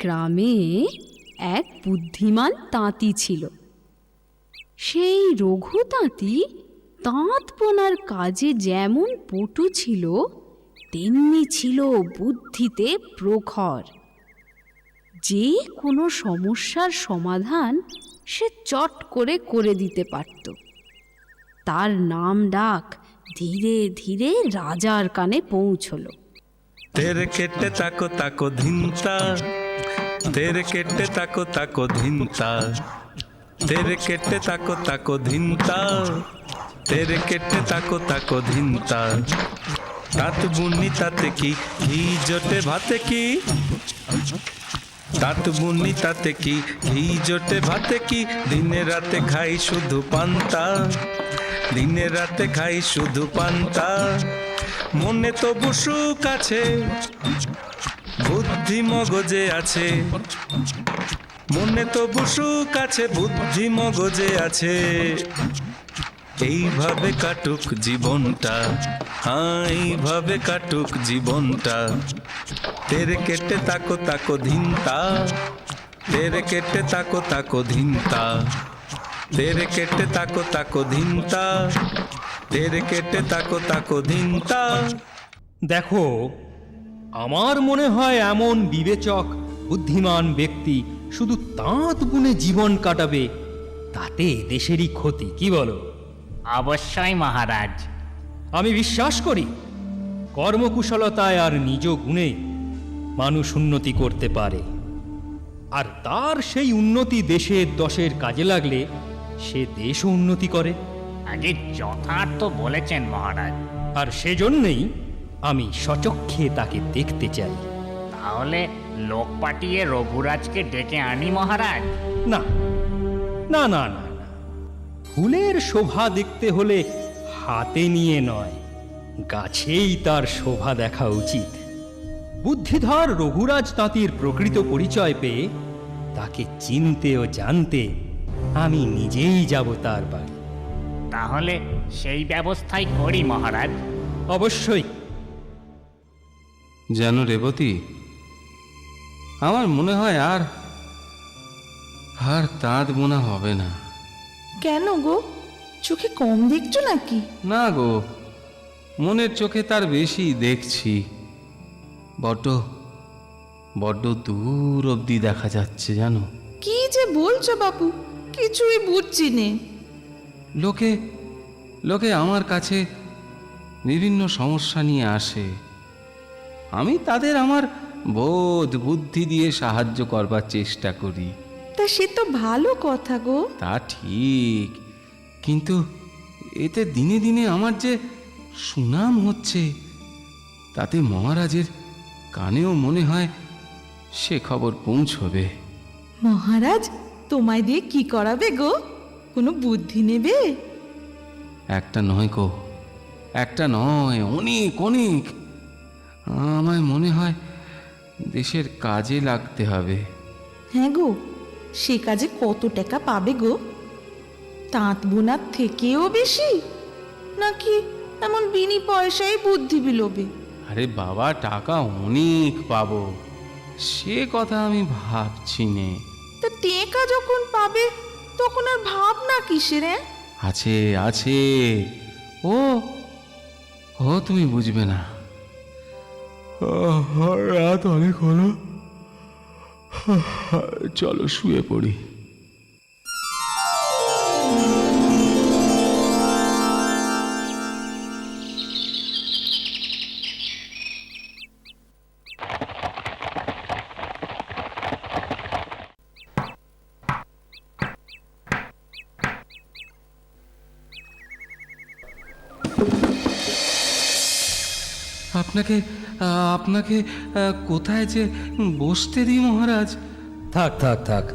গ্রামে এক বুদ্ধিমান তাঁতি ছিল। সেই রঘু তাঁতি তাঁত বোনার কাজে যেমন পটু ছিল, তেমনি ছিল বুদ্ধিতে প্রখর। যে কোনো সমস্যার সমাধান সে চট করে করে দিতে পারত। তার নাম ডাক ধীরে ধীরে রাজার কানে পৌঁছল। तेरे केटे ताको ताको धिंता, तेरे केटे ताको ताको धिंता, तेरे केटे ताको ताको धिंता, तेरे केटे ताको ताको धिंता। तात बुनी ताते की घी जोटे भाते की, तात बुनी ताते की घी जोटे भाते की। दिने राते खाई शुधु पान्ता, दिने राते खाई शुधु पान्ता। মনে তো বুসুক আছে, বুদ্ধি মগজে আছে, মনে তো বুসুক আছে, বুদ্ধি মগজে আছে। এইভাবে কাটুক জীবনটা, হ্যাঁ এইভাবে কাটুক জীবনটা। তেরে কেটে তাকো তাকো ধিনতা, তেরে কেটে তাকো তাকো ধিনতা, তেরে কেটে তাকো তাকো ধিনতা, তেরে কেটে তাকো তাকো ধিনতা। দেখো, আমার মনে হয় এমন বিবেচক বুদ্ধিমান ব্যক্তি শুধু তাঁত বুনে জীবন কাটাবে, তাতে দেশেরই ক্ষতি। কি বলো? অবশ্যই মহারাজ। আমি বিশ্বাস করি কর্মকুশলতায় আর নিজ গুণে মানুষ উন্নতি করতে পারে, আর তার সেই উন্নতি দেশের দশের কাজে লাগলে সে দেশও উন্নতি করে। আগে যথার্থ বলেছেন মহারাজ। আর সেজন্যই আমি সচক্ষে তাকে দেখতে চাই। তাহলে লোক পাঠিয়ে রঘুরাজকে ডেকে আনি মহারাজ। না না না না না, ফুলের শোভা দেখতে হলে হাতে নিয়ে নয়, গাছেই তার শোভা দেখা উচিত। বুদ্ধিধর রঘুরাজ তাঁতির প্রকৃত পরিচয় পেয়ে তাকে চিনতে ও জানতে আমি নিজেই যাব তার বাড়ি। তাহলে সেই ব্যবস্থাই করি মহারাজ। অবশ্যই। জানো রেবতী, আমার মনে হয় আর তাঁত বোনা হবে না। কেন গো, চোখে কম দেখছো নাকি? না গো, মনের চোখে তার বেশি দেখছি। বড্ড বড্ড দূর অবধি দেখা যাচ্ছে জানো। কি যে বলছো বাপু, কিছুই বুঝছি নে। লোকে লোকে আমার কাছে বিভিন্ন সমস্যা নিয়ে আসে, আমি তাদের আমার বোধ বুদ্ধি দিয়ে সাহায্য করবার চেষ্টা করি। তা সে তো ভালো কথা গো। তা ঠিক, কিন্তু এতে দিনে দিনে আমার যে সুনাম হচ্ছে, তাতে মহারাজের কানেও মনে হয় সে খবর পৌঁছবে। মহারাজ তোমায় দিয়ে কি করাবে গো? কোনো বুদ্ধি নেবে? একটা নয় গো, একটা নয়, অনেক অনেক। আমায় মনে হয় দেশের কাজে লাগতে হবে। হ্যাঁ গো, সে কাজে কত টাকা পাবে গো? তাঁত বোনার থেকেও বেশি, নাকি এমন বিনি পয়সায় বুদ্ধি বিলোবে? আরে বাবা, টাকা অনেক পাবো, সে কথা আমি ভাবছি নে। তা টেকা যখন পাবে তখন আর ভাবনা কিসের? আছে আছে, ও ও তুমি বুঝবে না। রাত অনেক হলো, চলো শুয়ে পড়ি। আপনাকে আপনাকে কোথায় যে বসতে দিই মহারাজ? থাক থাক থাক,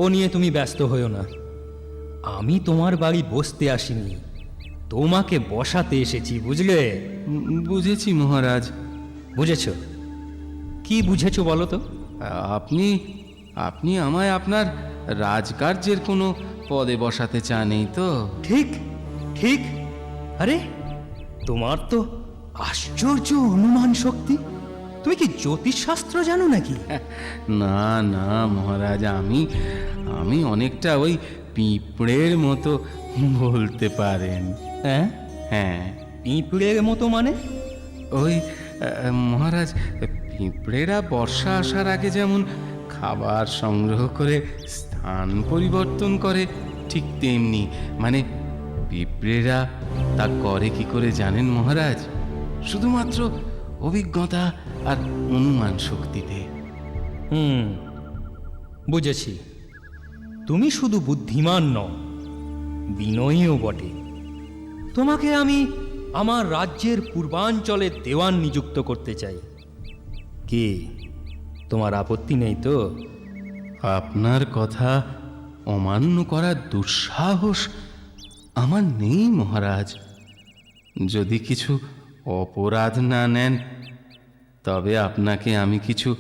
ও নিয়ে তুমি ব্যস্ত হইও না। আমি তোমার বাড়ি বসতে আসিনি, তোমাকে বসাতে এসেছি, বুঝলে? বুঝেছি মহারাজ। বুঝেছ? কি বুঝেছ বলো তো? আপনি আপনি আমায় আপনার রাজকার্যের কোনো পদে বসাতে চানই তো? ঠিক ঠিক। আরে তোমার তো আশ্চর্য অনুমান শক্তি। তুমি কি জ্যোতিষশাস্ত্র জানো নাকি? না না মহারাজ, আমি আমি অনেকটা ওই পিঁপড়ের মতো বলতে পারেন। হ্যাঁ, হ্যাঁ, পিঁপড়ের মতো মানে? ওই মহারাজ, পিঁপড়েরা বর্ষা আসার আগে যেমন খাবার সংগ্রহ করে স্থান পরিবর্তন করে, ঠিক তেমনি মানে পিঁপড়েরা তা করে কি করে জানেন মহারাজ? শুধুমাত্র অভিজ্ঞতা আর অনুমান শক্তিতে। বুঝেছি। তুমি শুধু বুদ্ধিমান নও, বিনয়ীও বটে। তোমাকে আমি আমার রাজ্যের পূর্বাঞ্চলে দেওয়ান নিযুক্ত করতে চাই। কি তোমার আপত্তি নেই তো? আপনার কথা অমান্য করার দুঃসাহস আমার নেই মহারাজ। যদি কিছু অপরাধ না নেন, তবে আপনাকে আমি কিছু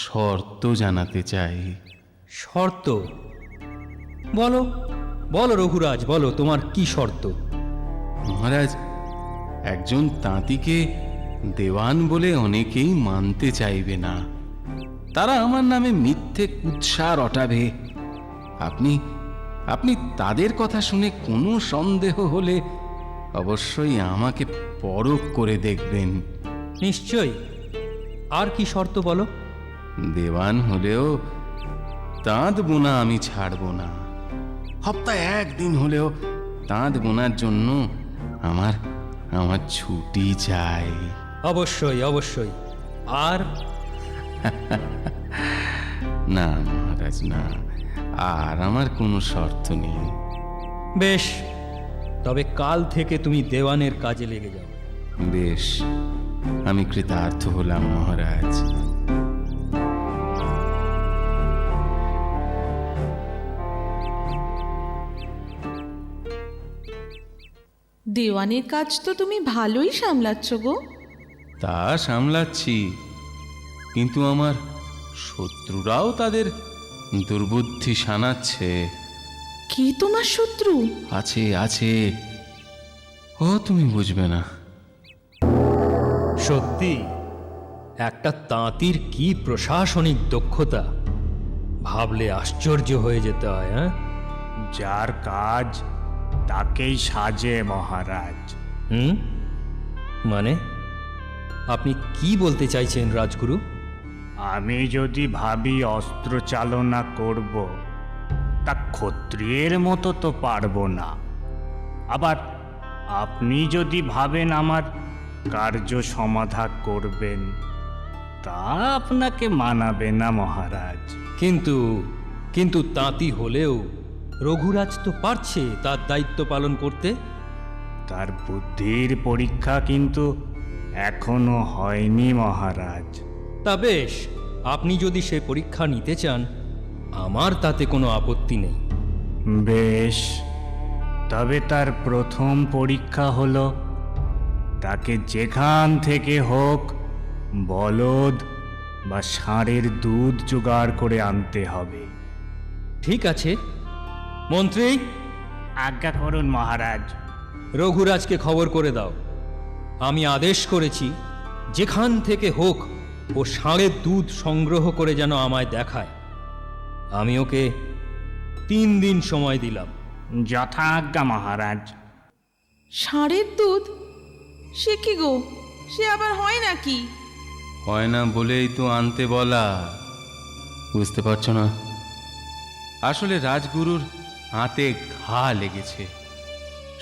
শর্ত জানাতে চাই। শর্ত? বলো বলো রঘুরাজ, বলো তোমার কি শর্ত? মহারাজ, একজন তাঁতিকে দেওয়ান বলে অনেকেই মানতে চাইবে না। তারা আমার নামে মিথ্যে কুৎসা রটাবে। আপনি আপনি তাদের কথা শুনে কোনো সন্দেহ হলে অবশ্যই আমাকে পরখ করে দেখবেন। নিশ্চয়ই। আর কি শর্ত বলো? দেওয়ান হলেও তাঁত বোনা আমি ছাড়ব না। সপ্তাহে একদিন হলেও তাঁত বোনার জন্য আমার আমার ছুটি চাই। অবশ্যই অবশ্যই। আর? না মহারাজ, না, আর আমার কোনো শর্ত নেই। বেশ, তবে কাল থেকে তুমি দেওয়ানের কাজে লেগে যাও। বেশ, আমি কৃতার্থ হলাম মহারাজ। দেওয়ানের কাজ তো তুমি ভালোই সামলাচ্ছ গো। তা সামলাচ্ছি, কিন্তু আমার শত্রুরাও তাদের দুর্বুদ্ধি শানাচ্ছে। কি তোমার শত্রু? আছে আছে, ও তুমি বুঝবে না। সত্যি, একটা তাঁতির কি প্রশাসনিক দক্ষতা! ভাবলে আশ্চর্য হয়ে যেতে হয়। হ্যাঁ, যার কাজ তাকেই সাজে মহারাজ। মানে আপনি কি বলতে চাইছেন রাজগুরু? আমি যদি ভাবি অস্ত্র চালনা করব, তা ক্ষত্রিয়ের মতো তো পারবো না। আবার আপনি যদি ভাবেন আমার কার্য সমাধা করবেন, তা আপনাকে মানাবে না মহারাজ। কিন্তু কিন্তু তাঁতি হলেও রঘুরাজ তো পারছে তার দায়িত্ব পালন করতে। তার বুদ্ধির পরীক্ষা কিন্তু এখনো হয়নি মহারাজ। তা বেশ, আপনি যদি সে পরীক্ষা নিতে চান, আমার তাতে কোনো আপত্তি নেই। বেশ, তবে তার প্রথম পরীক্ষা হলো তাকে যেখান থেকে হোক বলদ বা ষাঁড়ের দুধ জোগাড় করে আনতে হবে। ঠিক আছে মন্ত্রী, আজ্ঞা করুন মহারাজ। রঘুরাজকে খবর করে দাও, আমি আদেশ করেছি যেখান থেকে হোক ও ষাঁড়ের দুধ সংগ্রহ করে যেন আমায় দেখায়। আমি ওকে 3 দিন সময় দিলাম। যথাজ্ঞা মহারাজ। ষাঁড়ের দুধ? সে কি গো, সে আবার হয় নাকি? হয় না বলেই তো আনতে বলা। বুঝতে পারছো না? আসলে রাজগুরুর হাতে ঘা লেগেছে।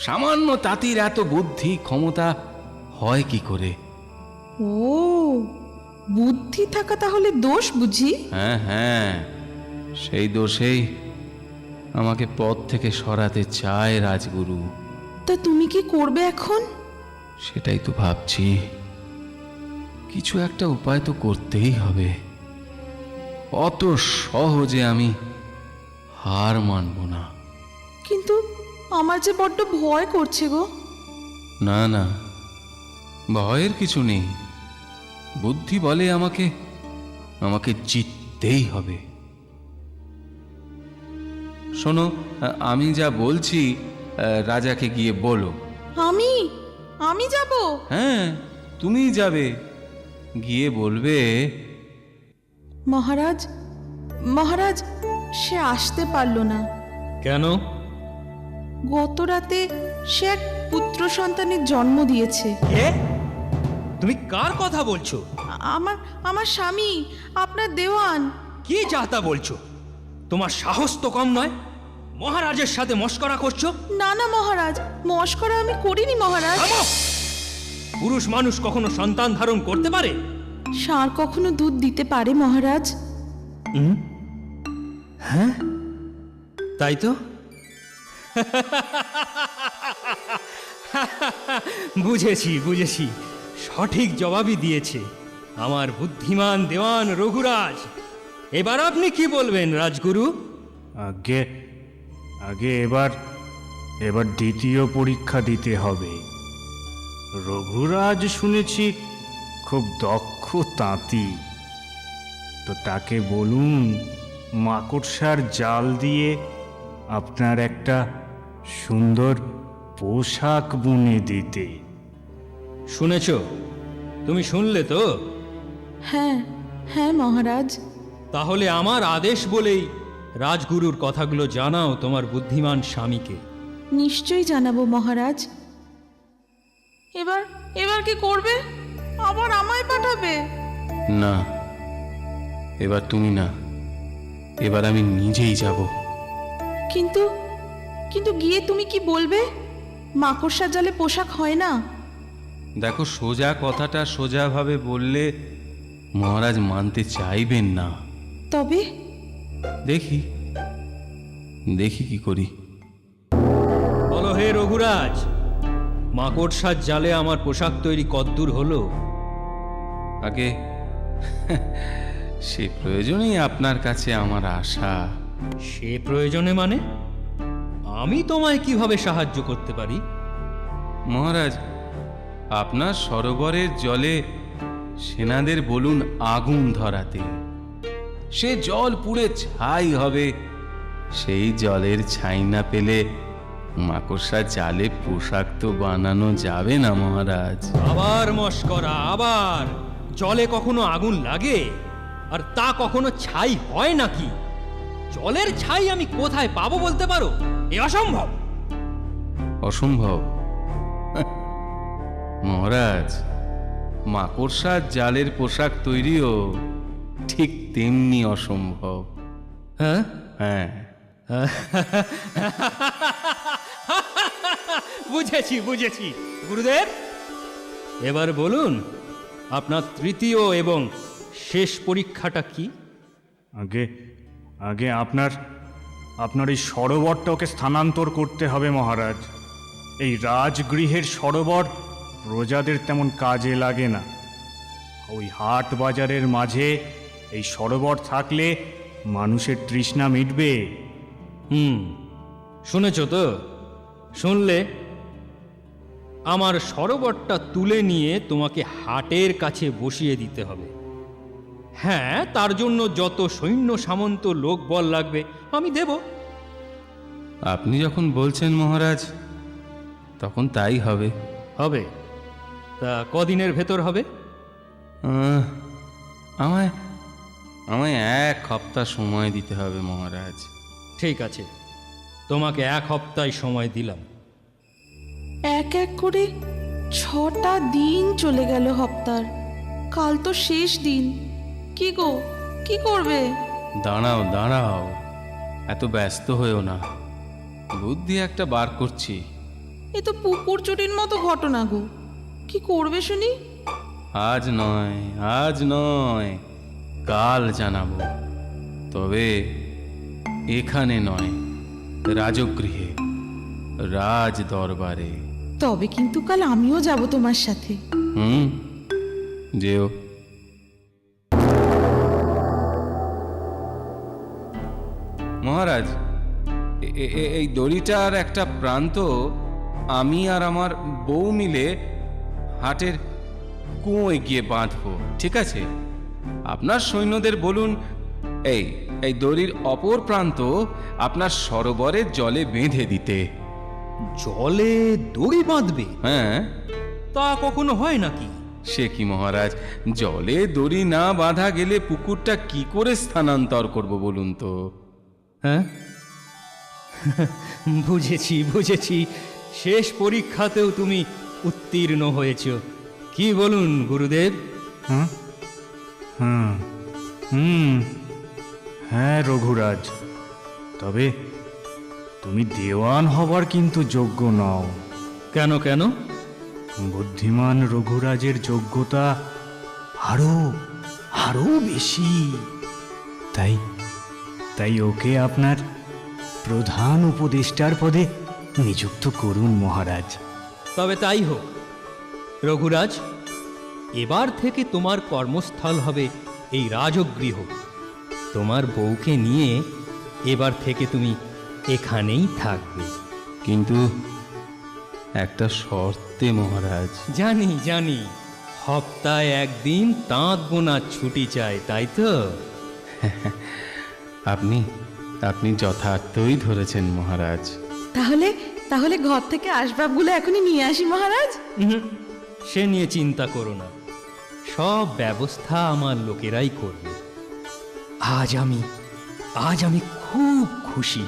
সামান্য তাঁতির এত বুদ্ধি ক্ষমতা হয় কি করে? ও, বুদ্ধি থাকা তাহলে দোষ বুঝি? হ্যাঁ হ্যাঁ, সেই দোষেই আমাকে পথ থেকে সরাতে চায় রাজগুরু। তা তুমি কি করবে এখন? সেটাই তো ভাবছি। কিছু একটা উপায় তো করতেই হবে। অত সহজে আমি হার মানব না। কিন্তু আমার যে বড্ড ভয় করছে গো। না না, ভয়ের কিছু নেই। বুদ্ধি বলে আমাকে আমাকে জিততেই হবে। শোনো, আমি যা বলছি রাজাকে গিয়ে বলো। আমি আমি যাব? হ্যাঁ, তুমিই যাবে। গিয়ে বলবে, মহারাজ, মহারাজ, সে আসতে পারল না। কেন? গত রাতে সে এক পুত্র সন্তানের জন্ম দিয়েছে। তুমি কার কথা বলছো? আমার আমার স্বামী, আপনার দেওয়ান। কি যাতা বলছো? তোমার সাহস তো কম নয়, মহারাজের সাথে মস্করা করছো। না না মহারাজ, মস্করা আমি করিনি মহারাজ। থামো! পুরুষ মানুষ কখনো সন্তান ধারণ করতে পারে? ষাঁড় কখনো দুধ দিতে পারে মহারাজ? হ্যাঁ, তাই তো। বুঝেছি বুঝেছি, সঠিক জবাবই দিয়েছে আমার বুদ্ধিমান দেওয়ান রঘুরাজ। এবার আপনি কি বলবেন রাজগুরু? আগে আগে এবার এবার দ্বিতীয় পরীক্ষা দিতে হবে। রঘুরাজ শুনেছি খুব দক্ষ তাঁতি, তো তাকে বলুন মাকড়সার জাল দিয়ে আপনার একটা সুন্দর পোশাক বুনে দিতে। শুনেছ? তুমি শুনলে তো? হ্যাঁ হ্যাঁ মহারাজ। তাহলে আমার আদেশ বলেই রাজগুরুর কথাগুলো জানাও তোমার বুদ্ধিমান স্বামীকে। নিশ্চয়ই জানাবো মহারাজ। এবার এবার কি করবে? আবার আমায় পাঠাবে? না, এবার তুমি না, এবার আমি নিজেই যাব। কিন্তু কিন্তু গিয়ে তুমি কি বলবে? মাকড়সা জালে পোশাক হয় না। দেখো, সোজা কথাটা সোজাভাবে বললে মহারাজ মানতে চাইবেন না। তবে দেখি দেখি কি করি। বলো হে রঘুরাজ, মাকড়সার জালে আমার পোশাক তৈরি কদ্দূর হলো? আগে সে প্রয়োজনেই আপনার কাছে আমার আশা। সে প্রয়োজনে মানে? আমি তোমায় কিভাবে সাহায্য করতে পারি? মহারাজ, আপনার সরোবরের জলে সেনাদের বলুন আগুন ধরাতে। সে জল পুড়ে ছাই হবে। সেই জলের ছাই না পেলে মাকড়সা জালে পোশাক তো বানানো যাবে না মহারাজ। আবার মস্করা, আবার! জলে কখনো আগুন লাগে? আর তা কখনো ছাই হয় নাকি? জলের ছাই আমি কোথায় পাবো বলতে পারো? এ অসম্ভব। অসম্ভব? মহারাজ, মাকড়সার জালের পোশাক তৈরিও ঠিক তেমনি অসম্ভব। হ্যাঁ, হ্যাঁ, বুঝেছি বুঝেছি গুরুদেব। এবার বলুন, আপনার তৃতীয় এবং শেষ পরীক্ষাটা কি? আগে আগে আপনার আপনার এই সরোবরটা ওকে স্থানান্তর করতে হবে মহারাজ। এই রাজগৃহের সরোবর প্রজাদের তেমন কাজে লাগে না। ওই হাট বাজারের মাঝে এই সরোবর থাকলে মানুষের তৃষ্ণা মিটবে। শুনেছ তো? শুনলে? আমার সরোবরটা তুলে নিয়ে তোমাকে হাটের কাছে বসিয়ে দিতে হবে। হ্যাঁ, তার জন্য যত সৈন্য সামন্ত লোক বল লাগবে আমি দেব। আপনি যখন বলছেন মহারাজ, তখন তাই হবে। হবে? তা কদিনের ভেতর হবে? আমায় আমায় 1 সপ্তাহ সময় দিতে হবে মহারাজ। ঠিক আছে, তোমাকে 1 সপ্তাহ সময় দিলাম। এক এক করে 6টা দিন চলে গেল হপ্তার। কাল তো শেষ দিন। কি গো, কি করবে? দাঁড়াও দাঁড়াও, এত ব্যস্ত হয়েও না, বুদ্ধি একটা বার করছি। এ তো পুকুর চুরির মতো ঘটনা গো। কি করবে শুনি? আজ নয়, আজ নয়, কাল জানাবো। তবে এখানে নয়, রাজগৃহে, রাজ দরবারে। তবে কিন্তু কাল আমিও যাব তোমার সাথে। যেও। মহারাজ, এই দড়িটার একটা প্রান্ত আমি আর আমার বউ মিলে হাটের কুঁয়োয় গিয়ে বাঁধবো, ঠিক আছে? আপনার সৈন্যদের বলুন এই দড়ির অপর প্রান্ত আপনার সরোবরের জলে বেঁধে দিতে। জলে দড়ি বাঁধবে? হ্যাঁ। তা কখনো হয় নাকি? সে কি মহারাজ, জলে দড়ি না বাঁধা গেলে পুকুরটা কি করে স্থানান্তর করব বলুন তো? হ্যাঁ, বুঝেছি বুঝেছি, শেষ পরীক্ষাতেও তুমি উত্তীর্ণ হয়েছ। কি বলুন গুরুদেব? হুম হ্যাঁ রঘুরাজ, তবে তুমি দেওয়ান হবার কিন্তু যোগ্য নও। কেন কেন? বুদ্ধিমান রঘুরাজের যোগ্যতা আরো আরো বেশি। তাই তাই ওকে আপনার প্রধান উপদেষ্টার পদে নিযুক্ত করুন মহারাজ। তবে তাই হোক রঘুরাজ, এবার থেকে তোমার কর্মস্থল হবে এই রাজগৃহ। তোমার বউকে নিয়ে এবার থেকে তুমি এখানেই থাকবে। কিন্তু একটা শর্তে মহারাজ। জানি জানি, সপ্তাহে একদিন তাঁত বোনার ছুটি চাই, তাই তো? আপনি আপনি যথার্থই ধরেছেন মহারাজ। তাহলে তাহলে ঘর থেকে আসবাবগুলো এখনই নিয়ে আসি মহারাজ। সে নিয়ে চিন্তা করো না, সব ব্যবস্থা আমার লোকেরাই করবে। আজ আমি খুব খুশি।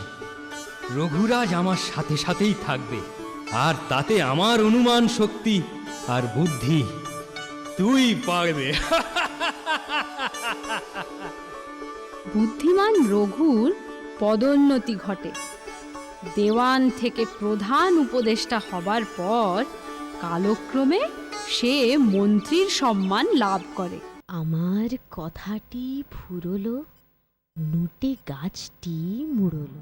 রঘুরাজ আমার সাথে সাথেই থাকবে, আর তাতে আমার অনুমান শক্তি আর বুদ্ধি তুই পারবে। বুদ্ধিমান রঘুর পদোন্নতি ঘটে। দেওয়ান থেকে প্রধান উপদেষ্টা হবার পর কালক্রমে সে মন্ত্রীর সম্মান লাভ করে। আমার কথাটি ফুরলো, নুটে গাছটি মুড়লো।